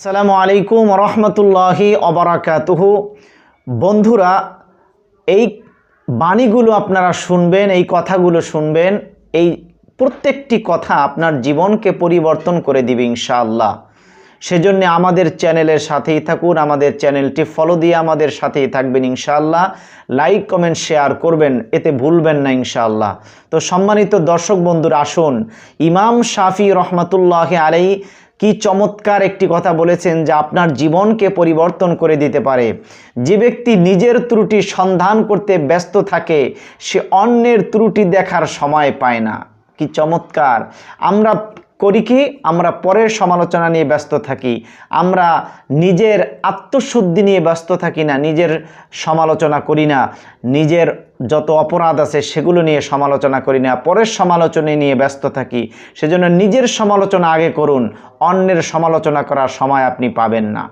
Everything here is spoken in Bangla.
আসসালামু আলাইকুম রহমতুল্লাহি অবরাকাতুহু। বন্ধুরা, এই বাণীগুলো আপনারা শুনবেন, এই কথাগুলো শুনবেন, এই প্রত্যেকটি কথা আপনার জীবনকে পরিবর্তন করে দিবে ইনশাআল্লাহ। সেজন্য আমাদের চ্যানেলের সাথেই থাকুন, আমাদের চ্যানেলটি ফলো দিয়ে আমাদের সাথেই থাকবেন ইনশাআল্লাহ। লাইক কমেন্ট শেয়ার করবেন, এতে ভুলবেন না ইনশাআল্লাহ। তো সম্মানিত দর্শক বন্ধুরা, আসুন ইমাম শাফি রহমতুল্লাহি আলাইহি কি চমৎকার একটি কথা বলেছেন যা আপনার জীবনকে পরিবর্তন করে দিতে পারে। যে ব্যক্তি নিজের ত্রুটি সন্ধান করতে ব্যস্ত থাকে সে অন্যের ত্রুটি দেখার সময় পায় না। কি চমৎকার! আমরা করি কি, আমরা পরের সমালোচনা নিয়ে ব্যস্ত থাকি, আমরা নিজের আত্মশুদ্ধি নিয়ে ব্যস্ত থাকি না, নিজের সমালোচনা করি না, নিজের যত অপরাধ আছে সেগুলো নিয়ে সমালোচনা করি না, পরের সমালোচনা নিয়ে ব্যস্ত থাকি। সেজন্য নিজের সমালোচনা আগে করুন, অন্যের সমালোচনা করার সময় আপনি পাবেন না।